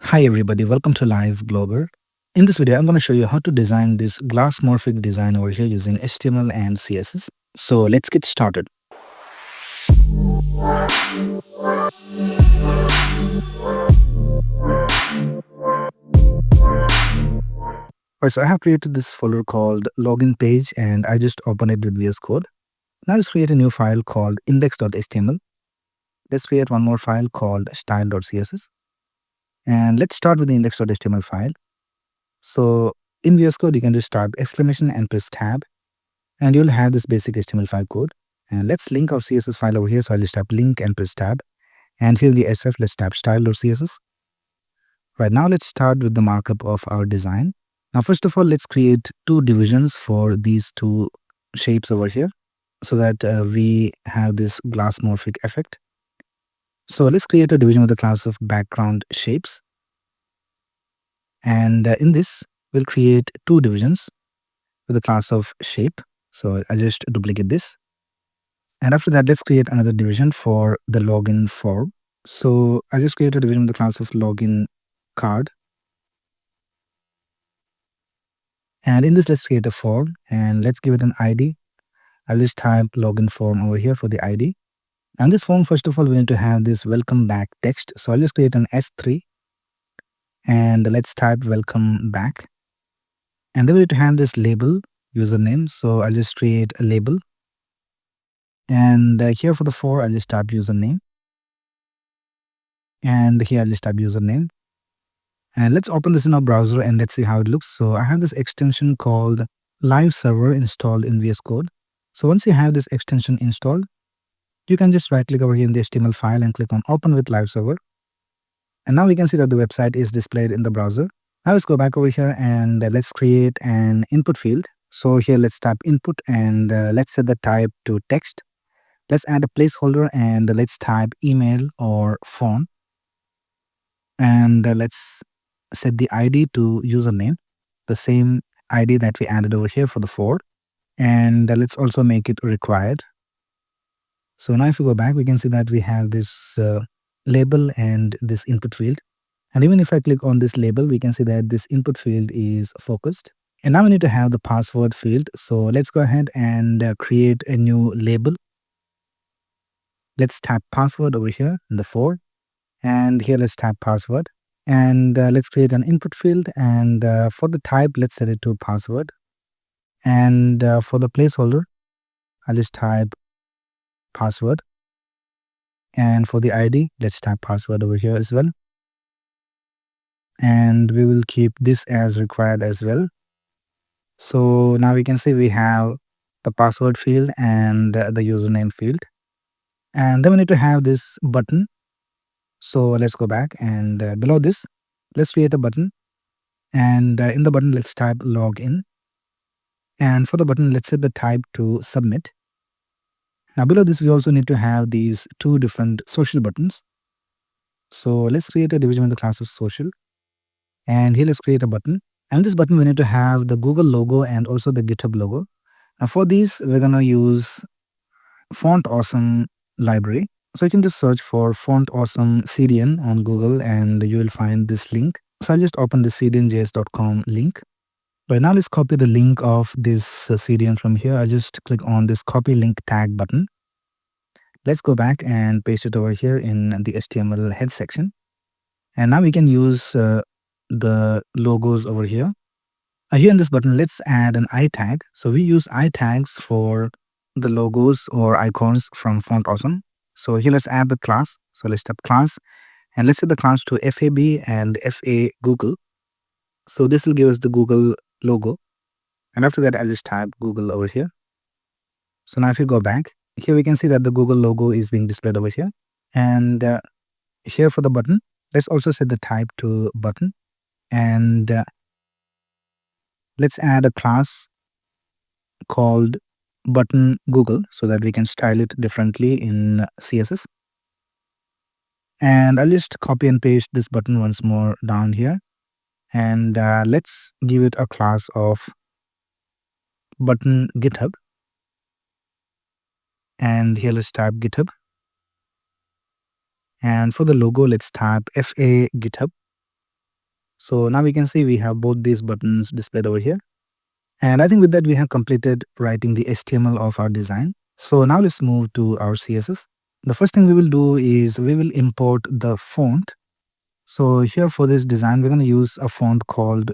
Hi everybody, welcome to Live Blogger. In this video, I'm going to show you how to design this Glassmorphic design over here using HTML and CSS. So let's get started. Alright, so I have created this folder called Login Page and I just open it with VS Code. Now let's create a new file called index.html. Let's create one more file called style.css. And let's start with the index.html file. So in VS Code, you can just type exclamation and press tab, and you'll have this basic HTML5 code. And let's link our CSS file over here. So I'll just type link and press tab. And here in the SF, let's type style.css. Right now, let's start with the markup of our design. Now, first of all, let's create two divisions for these two shapes over here so that we have this glassmorphic effect. So let's create a division with the class of background shapes. And in this, we'll create two divisions with the class of shape. So I'll just duplicate this. And after that, let's create another division for the login form. So I just create a division with the class of login card. And in this, let's create a form and let's give it an ID. I'll just type login form over here for the ID. And this form, first of all, we need to have this welcome back text. So I'll just create an S3 and let's type welcome back. And then we need to have this label username. So I'll just create a label. And here for the for, I'll just type username. And here I'll just type username. And let's open this in our browser and let's see how it looks. So I have this extension called Live Server installed in VS Code. So once you have this extension installed, you can just right click over here in the HTML file and click on Open with Live Server. And now we can see that the website is displayed in the browser. Now let's go back over here and let's create an input field. So here let's type input and let's set the type to text. Let's add a placeholder and let's type email or phone. And let's set the ID to username, the same ID that we added over here for the for. And let's also make it required. So now if we go back, we can see that we have this label and this input field. And even if I click on this label, we can see that this input field is focused. And now we need to have the password field. So let's go ahead and create a new label. Let's type password over here in the for. And here let's type password. And let's create an input field. And for the type, let's set it to password. And for the placeholder, I'll just type password. And for the ID, let's type password over here as well. And we will keep this as required as well. So now we can see we have the password field and the username field. And then we need to have this button. So let's go back and below this, let's create a button. And in the button, let's type login. And for the button, let's set the type to submit. Now below this, we also need to have these two different social buttons. So let's create a division with the class of social. And here let's create a button. And this button, we need to have the Google logo and also the GitHub logo. Now for these, we're going to use Font Awesome library. So you can just search for Font Awesome CDN on Google and you will find this link. So I'll just open the cdnjs.com link. Right now, let's copy the link of this CDN from here. I'll just click on this copy link tag button. Let's go back and paste it over here in the HTML head section. And now we can use the logos over here. Here in this button, let's add an I tag. So we use I tags for the logos or icons from Font Awesome. So here let's add the class. So let's type class and let's set the class to FAB and FA Google. So this will give us the Google logo. And after that, I'll just type Google over here. So now if you go back, here we can see that the Google logo is being displayed over here. And here for the button, let's also set the type to button. And let's add a class called button Google so that we can style it differently in CSS. And I'll just copy and paste this button once more down here. And let's give it a class of button GitHub. And here let's type GitHub. And for the logo, let's type FA GitHub. So now we can see we have both these buttons displayed over here. And I think with that we have completed writing the HTML of our design. So now let's move to our CSS. The first thing we will do is we will import the font. So here for this design, we're going to use a font called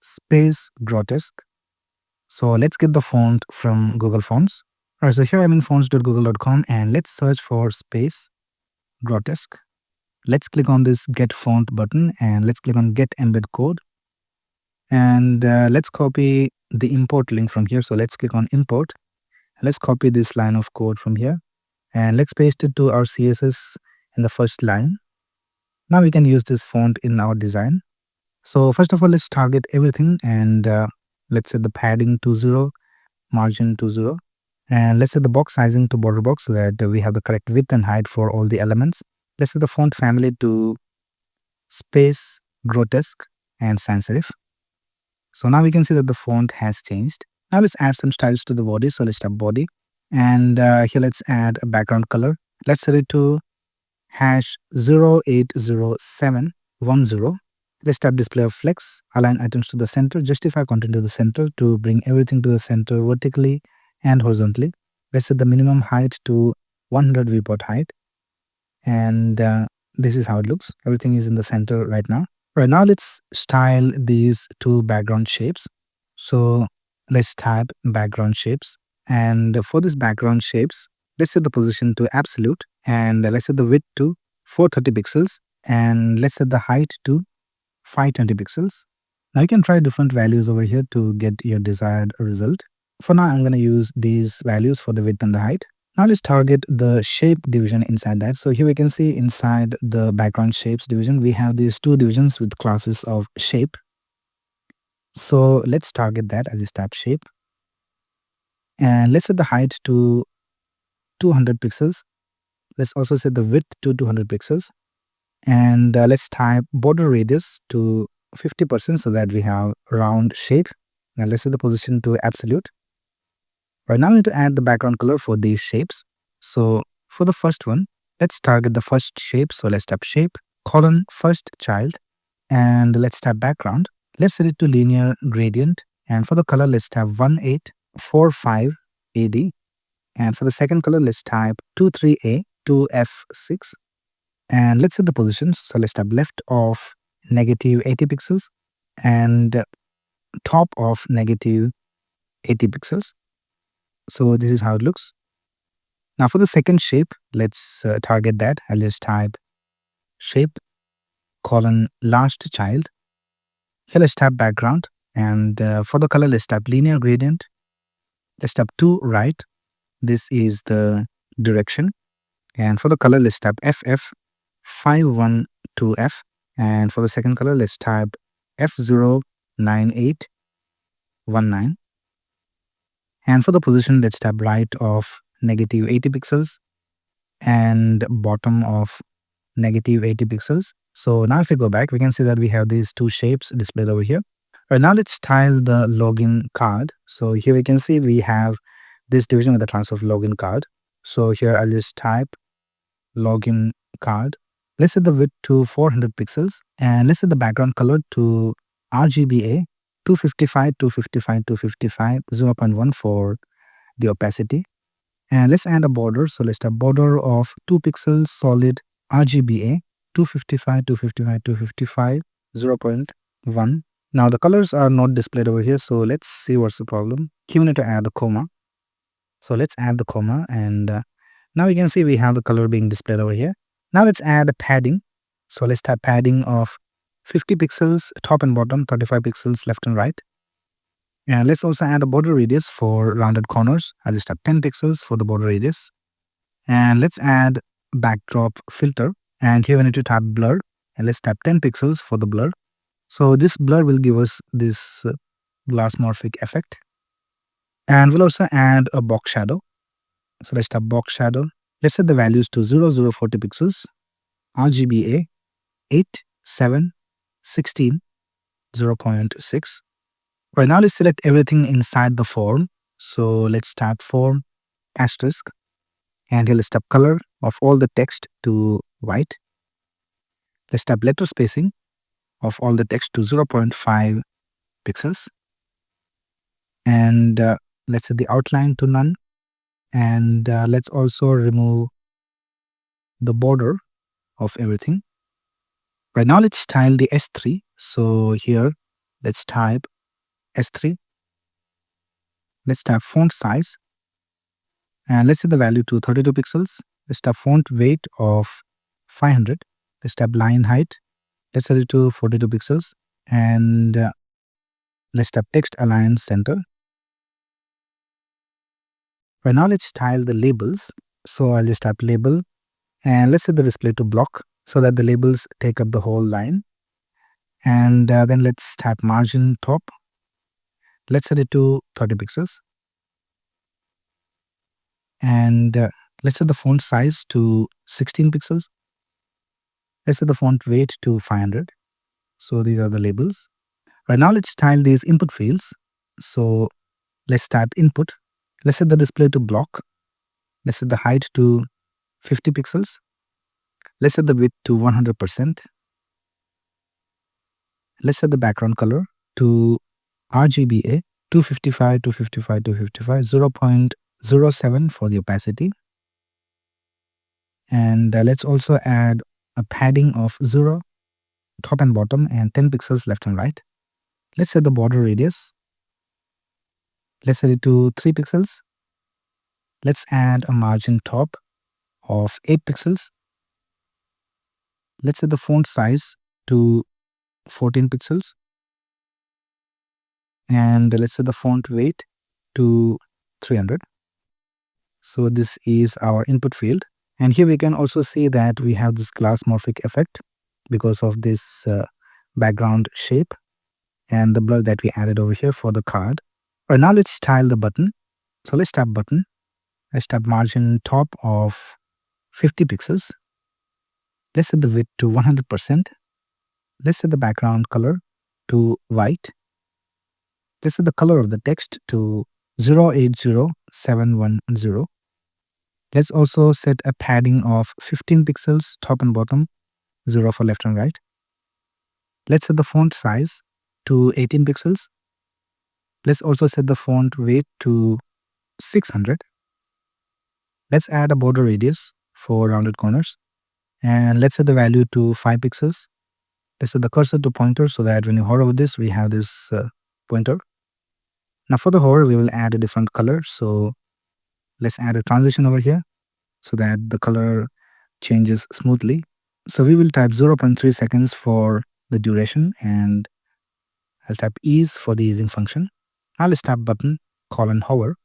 Space Grotesque. So let's get the font from Google Fonts. Alright, so here I'm in fonts.google.com and let's search for Space Grotesque. Let's click on this Get Font button and let's click on Get Embed Code. And let's copy the import link from here. So let's click on Import. Let's copy this line of code from here and let's paste it to our CSS in the first line. Now we can use this font in our design. So first of all, let's target everything and let's set the padding to 0, margin to 0. And let's set the box sizing to border box so that we have the correct width and height for all the elements. Let's set the font family to Space Grotesque and sans serif. So now we can see that the font has changed. Now let's add some styles to the body. So let's tap body and here let's add a background color. Let's set it to #080710. Let's tap display of flex, align items to the center, justify content to the center to bring everything to the center vertically and horizontally. Let's set the minimum height to 100 viewport height. And this is how it looks. Everything is in the center right now. Right now, let's style these two background shapes. So let's type background shapes. And for this background shapes, let's set the position to absolute. And let's set the width to 430 pixels. And let's set the height to 520 pixels. Now you can try different values over here to get your desired result. For now, I'm going to use these values for the width and the height. Now let's target the shape division inside that. So here we can see inside the background shapes division, we have these two divisions with classes of shape. So let's target that. I'll just tap shape. And let's set the height to 200 pixels. Let's also set the width to 200 pixels. And let's type border radius to 50% so that we have round shape. Now let's set the position to absolute. Right now we need to add the background color for these shapes. So for the first one, let's target the first shape. So let's tap shape, colon, first child, and let's tap background. Let's set it to linear gradient. And for the color, let's tap 1845 AD. And for the second color, let's type 23A 2F6. And let's set the positions. So let's tap left of -80 pixels and top of -80 pixels. So this is how it looks. Now for the second shape, let's target that. I'll just type shape, colon, last child. Here let's tap background. And for the color, let's tap linear gradient. Let's tap to right. This is the direction. And for the color, let's tap FF512F. And for the second color, let's type F09819. And for the position, let's tap right of -80 pixels and bottom of -80 pixels. So now if we go back, we can see that we have these two shapes displayed over here. Right now, let's style the login card. So here we can see we have this division with the class of login card. So here I'll just type login card. Let's set the width to 400 pixels and let's set the background color to RGBA 255, 255, 255, 0.1 for the opacity. And let's add a border. So let's have border of 2 pixels solid RGBA 255, 255, 255, 0.1. Now the colors are not displayed over here. So let's see what's the problem. Here we need to add a comma. So let's add the comma and now we can see we have the color being displayed over here. Now let's add a padding. So let's type padding of 50 pixels top and bottom, 35 pixels left and right. And let's also add a border radius for rounded corners. I'll just type 10 pixels for the border radius. And let's add backdrop filter. And here we need to type blur. And let's type 10 pixels for the blur. So this blur will give us this Glassmorphic effect. And we'll also add a box shadow. So let's type box shadow. Let's set the values to 0040 pixels, RGBA 8, 7, 16, 0.6. Right now, let's select everything inside the form. So let's type form asterisk. And here let's type color of all the text to white. Let's type letter spacing of all the text to 0.5 pixels. And let's set the outline to none. And let's also remove the border of everything. Right now, let's style the S3. So here, let's type S3. Let's type font size. And let's set the value to 32 pixels. Let's type font weight of 500. Let's type line height. Let's set it to 42 pixels. And let's type text align center. Right now, let's style the labels. So I'll just type label. And let's set the display to block so that the labels take up the whole line. And then let's type margin top. Let's set it to 30 pixels. And let's set the font size to 16 pixels. Let's set the font weight to 500. So these are the labels. Right now, let's style these input fields. So let's type input. Let's set the display to block. Let's set the height to 50 pixels. Let's set the width to 100%. Let's set the background color to RGBA 255, 255, 255, 0.07 for the opacity. And let's also add a padding of 0 top and bottom and 10 pixels left and right. Let's set the border radius. Let's set it to 3 pixels. Let's add a margin top of 8 pixels. Let's set the font size to 14 pixels. And let's set the font weight to 300. So this is our input field. And here we can also see that we have this Glassmorphic effect because of this background shape and the blur that we added over here for the card. Right now, let's style the button. So let's type button. Let's type margin top of 50 pixels. Let's set the width to 100%. Let's set the background color to white. Let's set the color of the text to 080710. Let's also set a padding of 15 pixels top and bottom, 0 for left and right. Let's set the font size to 18 pixels. Let's also set the font weight to 600. Let's add a border radius for rounded corners. And let's set the value to 5 pixels. Let's set the cursor to pointer so that when you hover over this, we have this pointer. Now for the hover, we will add a different color. So let's add a transition over here so that the color changes smoothly. So we will type 0.3 seconds for the duration, and I'll type ease for the easing function. Now let's type button hover.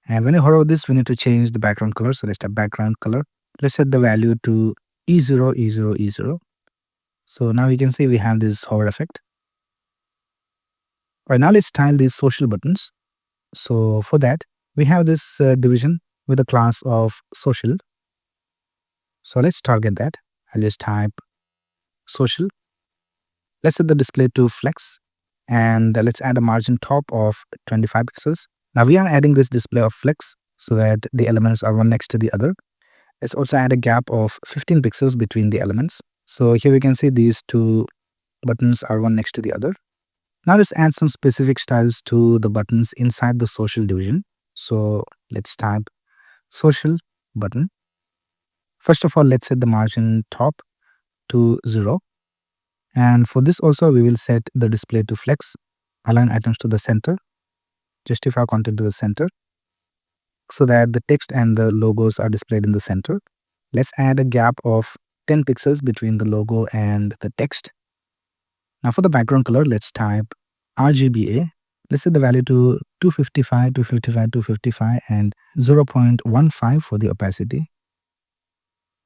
And when you hover over this, we need to change the background color. So let's type background color. Let's set the value to E0, E0, E0. So now you can see we have this hover effect. Right now, let's style these social buttons. So for that, we have this division with a class of social. So let's target that. I'll just type social. Let's set the display to flex, and let's add a margin top of 25 pixels. Now we are adding this display of flex so that the elements are one next to the other. Let's also add a gap of 15 pixels between the elements. So here we can see these two buttons are one next to the other. Now let's add some specific styles to the buttons inside the social division. So let's type social button. First of all, let's set the margin top to 0. And for this also, we will set the display to flex, align items to the center, justify content to the center, so that the text and the logos are displayed in the center. Let's add a gap of 10 pixels between the logo and the text. Now for the background color, let's type RGBA. Let's set the value to 255, 255, 255 and 0.15 for the opacity.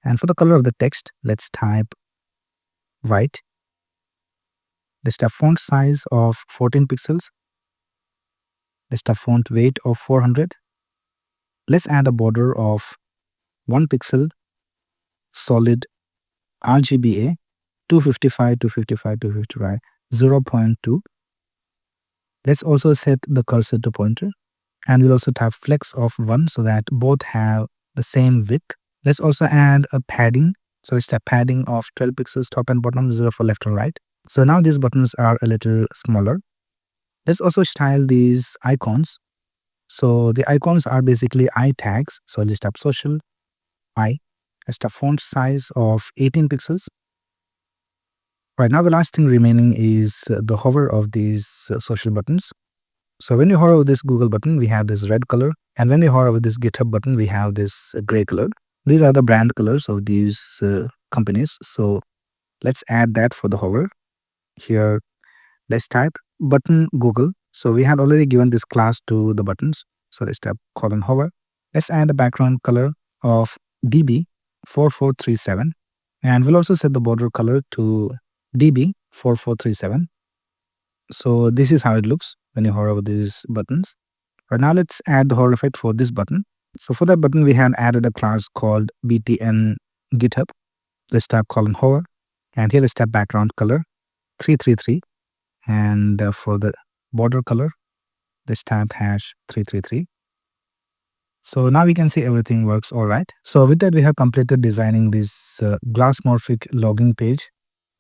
And for the color of the text, let's type white. Let's type font size of 14 pixels. Let's type font weight of 400. Let's add a border of 1 pixel solid RGBA 255, 255, 255, 0.2. Let's also set the cursor to pointer, and we'll also type flex of 1 so that both have the same width. Let's also add a padding. So let's type padding of 12 pixels top and bottom, 0 for left and right. So now these buttons are a little smaller. Let's also style these icons. So the icons are basically I tags. So let's type social I. Let's type font size of 18 pixels. Right now, the last thing remaining is the hover of these social buttons. So when you hover over this Google button, we have this red color. And when we hover over this GitHub button, we have this gray color. These are the brand colors of these companies. So let's add that for the hover. Here, let's type button Google. So we had already given this class to the buttons. So let's type :hover. Let's add a background color of DB4437. And we'll also set the border color to DB4437. So this is how it looks when you hover over these buttons. Right now, let's add the hover effect for this button. So for that button, we had added a class called btn GitHub. Let's type :hover. And here let's type background color 333. And for the border color, let's type #333. So now we can see everything works all right. So with that, we have completed designing this Glassmorphic login page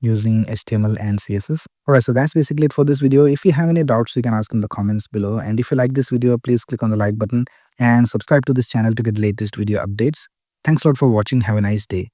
using HTML and CSS. Alright, so that's basically it for this video. If you have any doubts, you can ask in the comments below. And if you like this video, please click on the like button and subscribe to this channel to get the latest video updates. Thanks a lot for watching. Have a nice day.